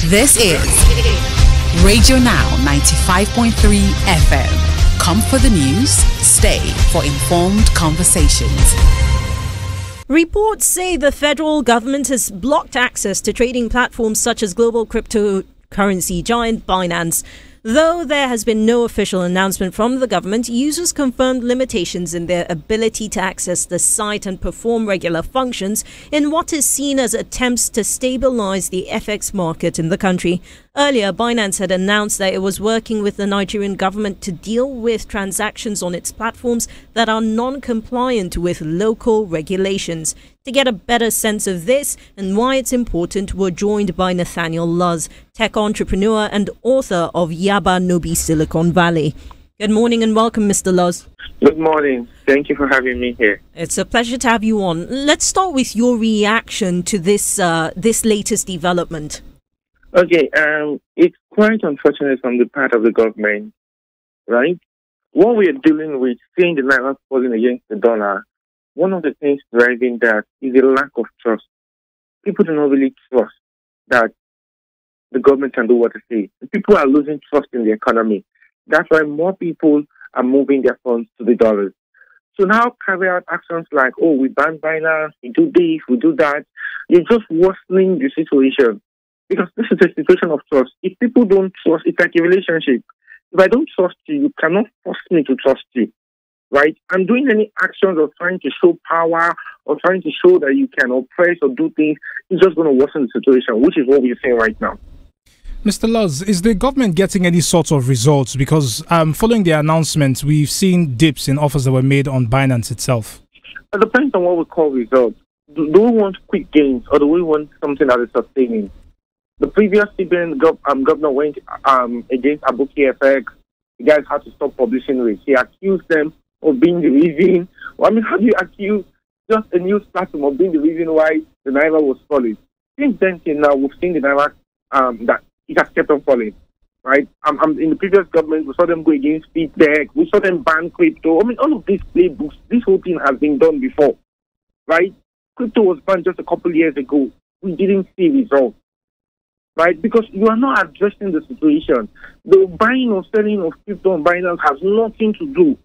This is Radio Now 95.3 FM. Come for the news, stay for informed conversations. Reports say the federal government has blocked access to trading platforms such as global cryptocurrency giant Binance. Though there has been no official announcement from the government, users confirmed limitations in their ability to access the site and perform regular functions in what is seen as attempts to stabilize the FX market in the country. Earlier, Binance had announced that it was working with the Nigerian government to deal with transactions on its platforms that are non-compliant with local regulations. To get a better sense of this and why it's important, we're joined by Nathaniel Luz, tech entrepreneur and author of Yaba Nobi Silicon Valley. Good morning and welcome, Mr. Luz. Good morning. Thank you for having me here. It's a pleasure to have you on. Let's start with your reaction to this latest development. Okay, it's quite unfortunate from the part of the government, right? What we are dealing with, seeing the naira falling against the dollar, one of the things driving that is a lack of trust. People do not really trust that the government can do what they say. People are losing trust in the economy. That's why more people are moving their funds to the dollars. So now carry out actions like, oh, we ban Binance, we do this, we do that. You're just worsening the situation. Because this is a situation of trust. If people don't trust, it's like a relationship. If I don't trust you, you cannot force me to trust you, right? And doing any actions of trying to show power or trying to show that you can oppress or do things is just going to worsen the situation, which is what we're saying right now. Mr. Luz, is the government getting any sort of results? Because following the announcement, we've seen dips in offers that were made on Binance itself. It depends on what we call results. Do we want quick gains or do we want something that is sustaining? The previous CBN governor went against OctaFX. The guys had to stop publishing rates. He accused them of being the reason. Well, I mean, how do you accuse just a news platform of being the reason why the naira was falling? Since then till now, we've seen the naira that it has kept on falling, right? In the previous government, we saw them go against feedback. We saw them ban crypto. I mean, all of these playbooks, this whole thing has been done before, right? Crypto was banned just a couple of years ago. We didn't see results. Right, because you are not addressing the situation. The buying or selling of crypto on Binance has nothing to do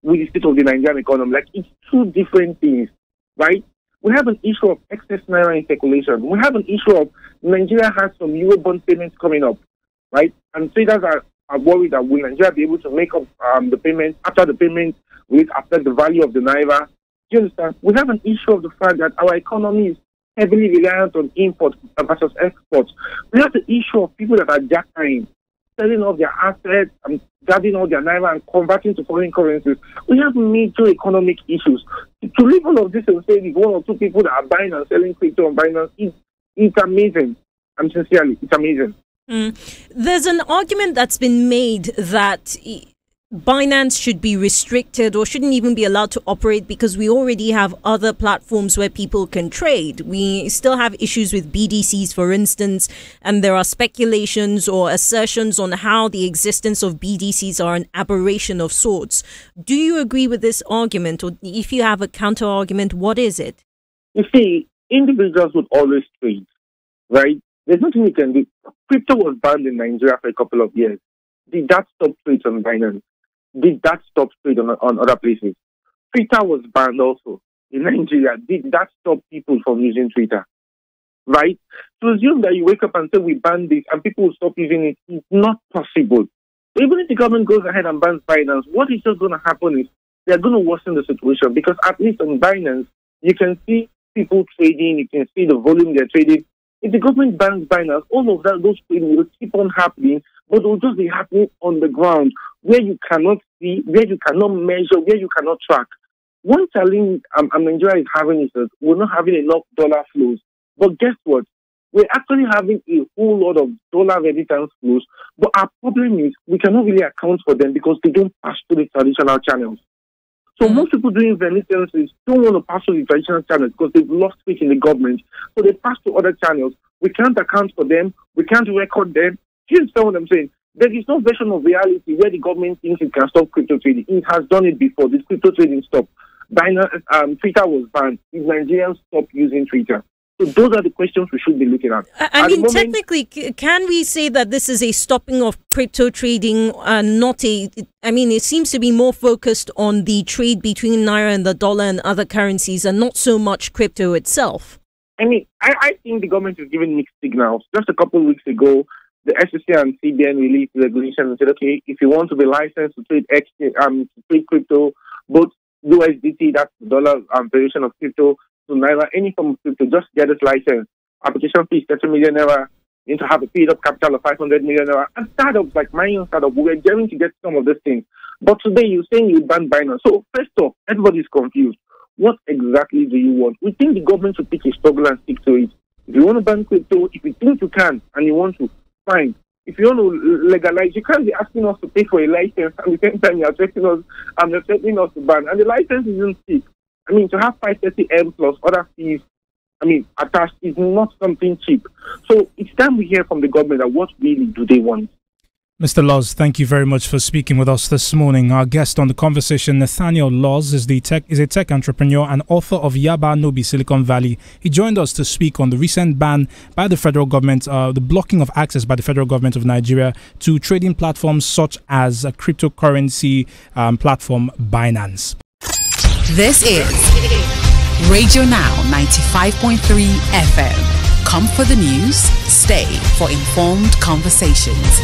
with the state of the Nigerian economy. Like, it's two different things, right? We have an issue of excess naira in circulation. We have an issue of Nigeria has some Eurobond payments coming up, right? And traders are worried that will Nigeria be able to make up the payments after the payment will it affect the value of the naira? Do you understand? We have an issue of the fact that our economy is heavily reliant on imports versus exports. We have the issue of people that are jackpotting, selling off their assets and grabbing all their naira and converting to foreign currencies. We have major economic issues. To leave all of this and say it's one or two people that are buying and selling crypto on Binance, it's amazing. I'm sincerely, it's amazing. There's an argument that's been made that Binance should be restricted or shouldn't even be allowed to operate because we already have other platforms where people can trade. We still have issues with BDCs, for instance, and there are speculations or assertions on how the existence of BDCs are an aberration of sorts. Do you agree with this argument, or if you have a counter argument, what is it? You see, individuals would always trade, right? There's nothing you can do. Crypto was banned in Nigeria for a couple of years. Did that stop trades on Binance? Did that stop trade on other places? Twitter was banned also in Nigeria. Did that stop people from using Twitter? Right? To assume that you wake up and say we ban this and people will stop using it is not possible. So even if the government goes ahead and bans Binance, what is just going to happen is they're going to worsen the situation, because at least on Binance, you can see people trading, you can see the volume they're trading. If the government bans Binance, all of that, those trading will keep on happening, but it will just be happening on the ground, where you cannot see, where you cannot measure, where you cannot track. One challenge Nigeria is having is that we're not having enough dollar flows. But guess what? We're actually having a whole lot of dollar remittance flows, but our problem is we cannot really account for them because they don't pass through the traditional channels. So most people doing remittances don't want to pass through the traditional channels because they've lost faith in the government. So they pass to other channels. We can't account for them. We can't record them. Do you understand what I'm saying? There is no version of reality where the government thinks it can stop crypto trading. It has done it before. This crypto trading stopped. Binance, Twitter was banned. If Nigerians stop using Twitter, So those are the questions we should be looking at. I mean, technically, can we say that this is a stopping of crypto trading and not a... I mean, it seems to be more focused on the trade between Naira and the dollar and other currencies and not so much crypto itself. I mean, I think the government is giving mixed signals. Just a couple of weeks ago, the SEC and CBN released regulation and said, okay, if you want to be licensed to trade crypto, both USDT, that's the dollar variation of crypto, to Naira, any form of crypto, just get this license. Application fee is 30 million naira. You need to have a paid up capital of 500 million naira. And startups like my own startup, we were daring to get some of these things. But today you're saying you ban Binance. So first off, everybody's confused. What exactly do you want? We think the government should pick a struggle and stick to it. If you want to ban crypto, if you think you can and you want to, fine. If you want to legalize, you can't be asking us to pay for a license and at the same time you're threatening us to ban. And the license isn't cheap. I mean, to have 530M plus other fees, attached is not something cheap. So it's time we hear from the government that what really do they want. Mr. Laws, thank you very much for speaking with us this morning. Our guest on the conversation, Nathaniel Laws, is a tech entrepreneur and author of Yaba Nobi Silicon Valley. He joined us to speak on the recent ban by the federal government, the blocking of access by the federal government of Nigeria to trading platforms such as a cryptocurrency platform Binance. This is Radio Now 95.3 FM. Come for the news, stay for informed conversations.